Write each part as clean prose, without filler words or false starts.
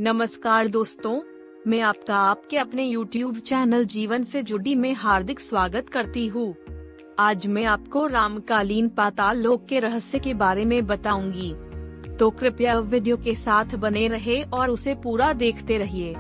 नमस्कार दोस्तों, मैं आपके अपने YouTube चैनल जीवन से जुड़ी में हार्दिक स्वागत करती हूँ। आज मैं आपको रामकालीन पाताल लोक के रहस्य के बारे में बताऊंगी, तो कृपया वीडियो के साथ बने रहे और उसे पूरा देखते रहिए।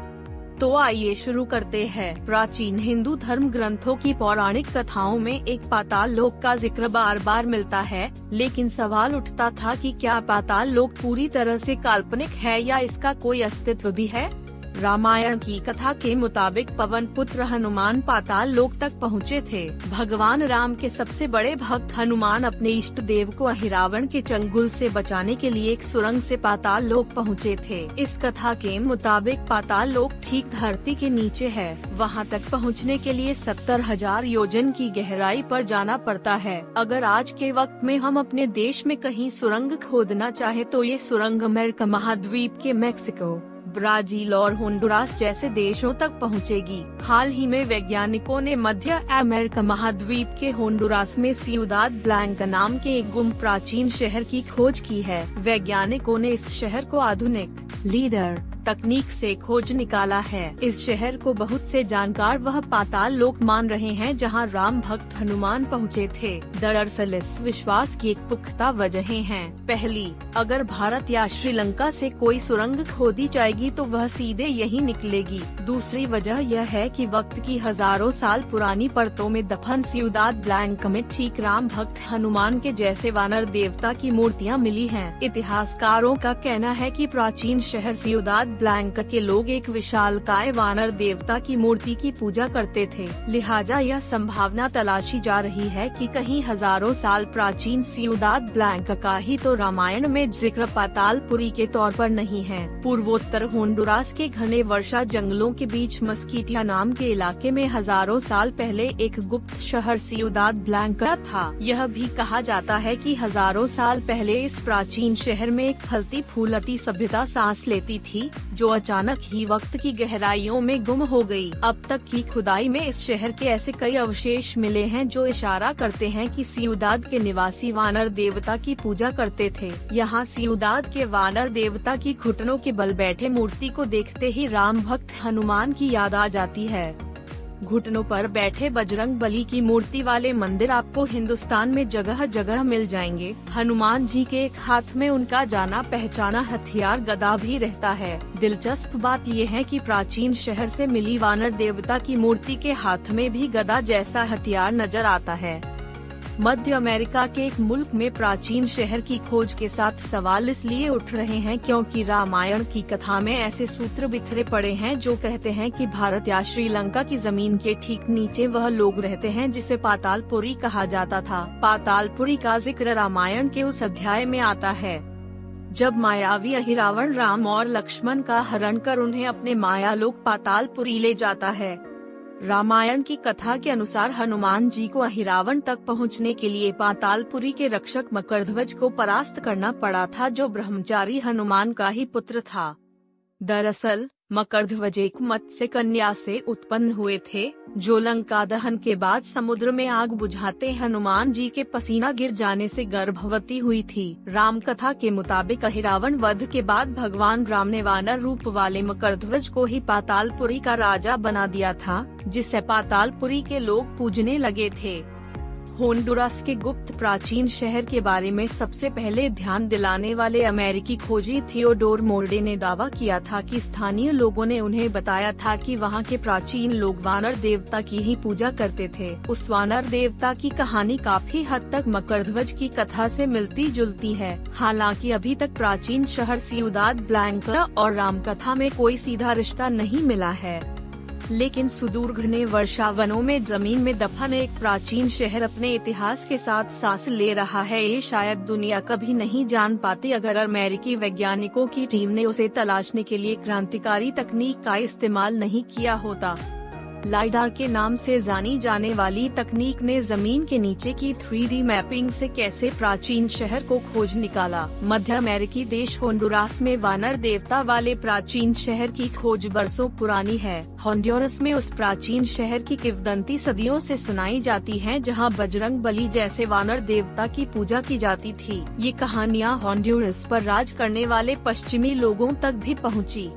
तो आइए शुरू करते हैं। प्राचीन हिंदू धर्म ग्रंथों की पौराणिक कथाओं में एक पाताल लोक का जिक्र बार बार मिलता है, लेकिन सवाल उठता था कि क्या पाताल लोक पूरी तरह से काल्पनिक है या इसका कोई अस्तित्व भी है। रामायण की कथा के मुताबिक पवन पुत्र हनुमान पाताल लोक तक पहुँचे थे। भगवान राम के सबसे बड़े भक्त हनुमान अपने इष्ट देव को अहिरावण के चंगुल से बचाने के लिए एक सुरंग से पाताल लोक पहुँचे थे। इस कथा के मुताबिक पाताल लोक ठीक धरती के नीचे है। वहां तक पहुंचने के लिए 70,000 योजन की गहराई पर जाना पड़ता है। अगर आज के वक्त में हम अपने देश में कहीं सुरंग खोदना चाहे तो ये सुरंग अमेरिका महाद्वीप के मैक्सिको, ब्राजील और होंडुरास जैसे देशों तक पहुंचेगी। हाल ही में वैज्ञानिकों ने मध्य अमेरिका महाद्वीप के होंडुरास में सियुदाद ब्लैंका नाम के एक गुम प्राचीन शहर की खोज की है। वैज्ञानिकों ने इस शहर को आधुनिक लीडर तकनीक से खोज निकाला है। इस शहर को बहुत से जानकार वह पाताल लोक मान रहे हैं जहां राम भक्त हनुमान पहुंचे थे। दरअसल इस विश्वास की एक पुख्ता वजहें हैं। पहली, अगर भारत या श्रीलंका से कोई सुरंग खोदी जाएगी तो वह सीधे यही निकलेगी। दूसरी वजह यह है कि वक्त की हजारों साल पुरानी परतों में दफन सियुदाद ब्लैंका में ठीक राम भक्त हनुमान के जैसे वानर देवता की मूर्तियाँ मिली हैं। इतिहासकारों का कहना है कि प्राचीन शहर सियुदाद ब्लैंका के लोग एक विशालकाय वानर देवता की मूर्ति की पूजा करते थे। लिहाजा यह संभावना तलाशी जा रही है कि कहीं हजारों साल प्राचीन सियुदाद ब्लैंका का ही तो रामायण में जिक्र पातालपुरी के तौर पर नहीं है। पूर्वोत्तर होंडुरास के घने वर्षा जंगलों के बीच मस्कीटिया नाम के इलाके में हजारों साल पहले एक गुप्त शहर सियुदाद ब्लैंका था। यह भी कहा जाता है कि हजारों साल पहले इस प्राचीन शहर में एक फलती फूलती सभ्यता सांस लेती थी, जो अचानक ही वक्त की गहराइयों में गुम हो गई। अब तक की खुदाई में इस शहर के ऐसे कई अवशेष मिले हैं जो इशारा करते हैं कि सियुदाद के निवासी वानर देवता की पूजा करते थे। यहाँ सियुदाद के वानर देवता की घुटनों के बल बैठे मूर्ति को देखते ही राम भक्त हनुमान की याद आ जाती है। घुटनों पर बैठे बजरंग बली की मूर्ति वाले मंदिर आपको हिंदुस्तान में जगह जगह मिल जाएंगे। हनुमान जी के एक हाथ में उनका जाना पहचाना हथियार गदा भी रहता है। दिलचस्प बात यह है कि प्राचीन शहर से मिली वानर देवता की मूर्ति के हाथ में भी गदा जैसा हथियार नजर आता है। मध्य अमेरिका के एक मुल्क में प्राचीन शहर की खोज के साथ सवाल इसलिए उठ रहे हैं क्योंकि रामायण की कथा में ऐसे सूत्र बिखरे पड़े हैं जो कहते हैं कि भारत या श्रीलंका की जमीन के ठीक नीचे वह लोग रहते हैं जिसे पातालपुरी कहा जाता था। पातालपुरी का जिक्र रामायण के उस अध्याय में आता है जब मायावी अहिरावण राम और लक्ष्मण का हरण कर उन्हें अपने मायालोक पातालपुरी ले जाता है। रामायण की कथा के अनुसार हनुमान जी को अहिरावण तक पहुंचने के लिए पातालपुरी के रक्षक मकरध्वज को परास्त करना पड़ा था, जो ब्रह्मचारी हनुमान का ही पुत्र था। दरअसल मकरध्वज एक मत्स्य कन्या से उत्पन्न हुए थे, जो लंका दहन के बाद समुद्र में आग बुझाते हनुमान जी के पसीना गिर जाने से गर्भवती हुई थी। राम कथा के मुताबिक अहिरावण वध के बाद भगवान राम ने वानर रूप वाले मकरध्वज को ही पातालपुरी का राजा बना दिया था, जिसे पातालपुरी के लोग पूजने लगे थे। होंडुरास के गुप्त प्राचीन शहर के बारे में सबसे पहले ध्यान दिलाने वाले अमेरिकी खोजी थियोडोर मोर्डे ने दावा किया था कि स्थानीय लोगों ने उन्हें बताया था कि वहां के प्राचीन लोग वानर देवता की ही पूजा करते थे। उस वानर देवता की कहानी काफी हद तक मकरध्वज की कथा से मिलती जुलती है। हालांकि अभी तक प्राचीन शहर सियुदाद ब्लैंका और राम कथा में कोई सीधा रिश्ता नहीं मिला है, लेकिन सुदूर घने वर्षा वनों में जमीन में दफन एक प्राचीन शहर अपने इतिहास के साथ सांस ले रहा है। ये शायद दुनिया कभी नहीं जान पाती अगर अमेरिकी वैज्ञानिकों की टीम ने उसे तलाशने के लिए क्रांतिकारी तकनीक का इस्तेमाल नहीं किया होता। लाइडार के नाम से जानी जाने वाली तकनीक ने जमीन के नीचे की 3D मैपिंग से कैसे प्राचीन शहर को खोज निकाला। मध्य अमेरिकी देश होंडुरास में वानर देवता वाले प्राचीन शहर की खोज बरसों पुरानी है। होंडुरास में उस प्राचीन शहर की किंवदंती सदियों से सुनाई जाती है, जहां बजरंग बली जैसे वानर देवता की पूजा की जाती थी। ये कहानियां होंडुरास पर राज करने वाले पश्चिमी लोगों तक भी पहुंची।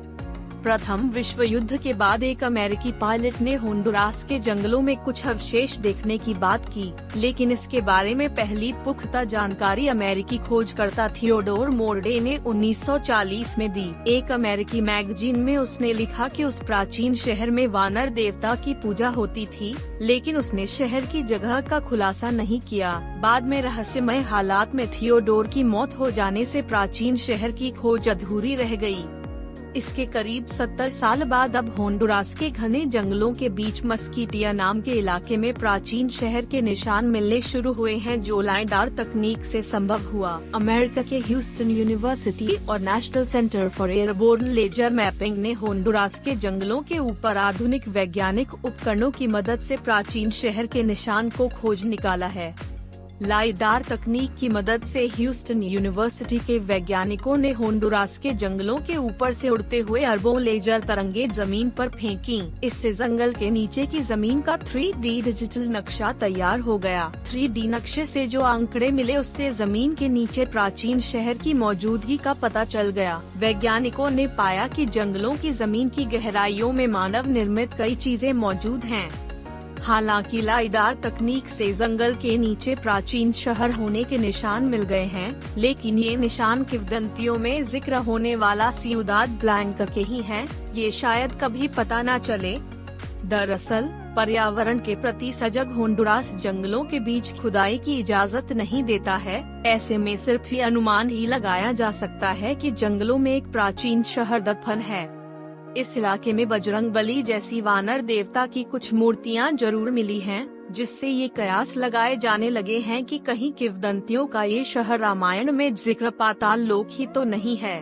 प्रथम विश्व युद्ध के बाद एक अमेरिकी पायलट ने होंडुरास के जंगलों में कुछ अवशेष देखने की बात की, लेकिन इसके बारे में पहली पुख्ता जानकारी अमेरिकी खोजकर्ता थियोडोर मोर्डे ने 1940 में दी। एक अमेरिकी मैगजीन में उसने लिखा कि उस प्राचीन शहर में वानर देवता की पूजा होती थी, लेकिन उसने शहर की जगह का खुलासा नहीं किया। बाद में रहस्यमय हालात में थियोडोर की मौत हो जाने से प्राचीन शहर की खोज अधूरी रह गई। इसके करीब 70 साल बाद अब होंडुरास के घने जंगलों के बीच मस्कीटिया नाम के इलाके में प्राचीन शहर के निशान मिलने शुरू हुए हैं, जो लाइडार तकनीक से संभव हुआ। अमेरिका के ह्यूस्टन यूनिवर्सिटी और National Center for Airborne Laser Mapping ने होंडुरास के जंगलों के ऊपर आधुनिक वैज्ञानिक उपकरणों की मदद से प्राचीन शहर के निशान को खोज निकाला है। लाइडार तकनीक की मदद से ह्यूस्टन यूनिवर्सिटी के वैज्ञानिकों ने होंडुरास के जंगलों के ऊपर से उड़ते हुए अरबों लेजर तरंगे जमीन पर फेंकी। इससे जंगल के नीचे की जमीन का 3D डिजिटल नक्शा तैयार हो गया। 3D नक्शे से जो आंकड़े मिले उससे जमीन के नीचे प्राचीन शहर की मौजूदगी का पता चल गया। वैज्ञानिकों ने पाया कि जंगलों की जमीन की गहराइयों में मानव निर्मित कई चीजें मौजूद हैं। हालांकि लाइडार तकनीक से जंगल के नीचे प्राचीन शहर होने के निशान मिल गए हैं, लेकिन ये निशान किंवदंतियों में जिक्र होने वाला सियुदाद ब्लैंका के ही हैं, ये शायद कभी पता न चले। दरअसल पर्यावरण के प्रति सजग होंडुरास जंगलों के बीच खुदाई की इजाजत नहीं देता है। ऐसे में सिर्फ ये अनुमान ही लगाया जा सकता है कि जंगलों में एक प्राचीन शहर दफन है। इस इलाके में बजरंगबली जैसी वानर देवता की कुछ मूर्तियां जरूर मिली हैं, जिससे ये कयास लगाए जाने लगे हैं कि कहीं किंवदंतियों का ये शहर रामायण में जिक्र पाताल लोक ही तो नहीं है।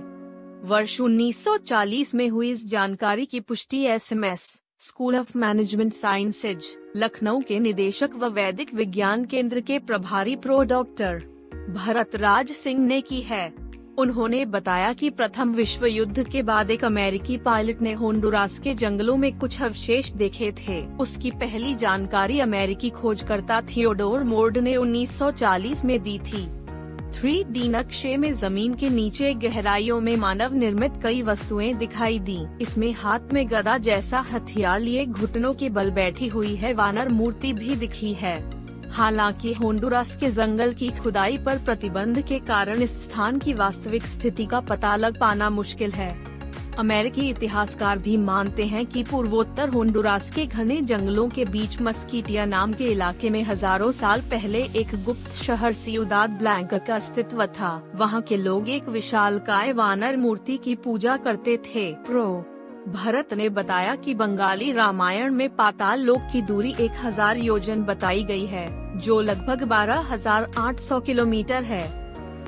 वर्ष 1940 में हुई इस जानकारी की पुष्टि SMS school of management sciences Lucknow के निदेशक व वैदिक विज्ञान केंद्र के प्रभारी प्रो डॉक्टर भरत राज सिंह ने की है। उन्होंने बताया कि प्रथम विश्व युद्ध के बाद एक अमेरिकी पायलट ने होंडुरास के जंगलों में कुछ अवशेष देखे थे। उसकी पहली जानकारी अमेरिकी खोजकर्ता थियोडोर मोर्ड ने 1940 में दी थी। 3D नक्शे में जमीन के नीचे गहराइयों में मानव निर्मित कई वस्तुएं दिखाई दी। इसमें हाथ में गदा जैसा हथियार लिए घुटनों के बल बैठी हुई है वानर मूर्ति भी दिखी है। हालांकि होंडुरास के जंगल की खुदाई पर प्रतिबंध के कारण इस स्थान की वास्तविक स्थिति का पता लग पाना मुश्किल है। अमेरिकी इतिहासकार भी मानते हैं कि पूर्वोत्तर होंडुरास के घने जंगलों के बीच मस्कीटिया नाम के इलाके में हजारों साल पहले एक गुप्त शहर सियुदाद ब्लैंका का अस्तित्व था। वहां के लोग एक विशालकाय वानर मूर्ति की पूजा करते थे। प्रो भरत ने बताया कि बंगाली रामायण में पाताल लोक की दूरी 1000 योजन बताई गई है, जो लगभग 12,800 किलोमीटर है।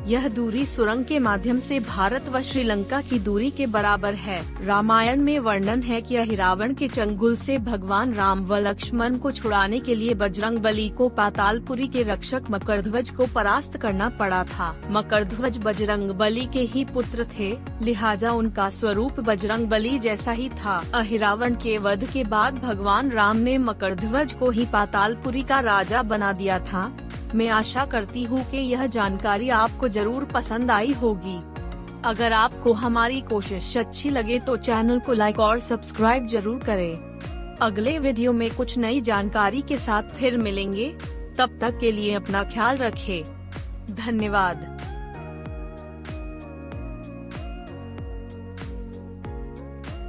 यह दूरी सुरंग के माध्यम से भारत व श्रीलंका की दूरी के बराबर है। रामायण में वर्णन है कि अहिरावण के चंगुल से भगवान राम व लक्ष्मण को छुड़ाने के लिए बजरंगबली को पातालपुरी के रक्षक मकरध्वज को परास्त करना पड़ा था। मकरध्वज बजरंगबली के ही पुत्र थे, लिहाजा उनका स्वरूप बजरंगबली जैसा ही था। अहिरावण के वध के बाद भगवान राम ने मकरध्वज को ही पातालपुरी का राजा बना दिया था। मैं आशा करती हूँ कि यह जानकारी आपको जरूर पसंद आई होगी। अगर आपको हमारी कोशिश अच्छी लगे तो चैनल को लाइक और सब्सक्राइब जरूर करें। अगले वीडियो में कुछ नई जानकारी के साथ फिर मिलेंगे। तब तक के लिए अपना ख्याल रखें। धन्यवाद।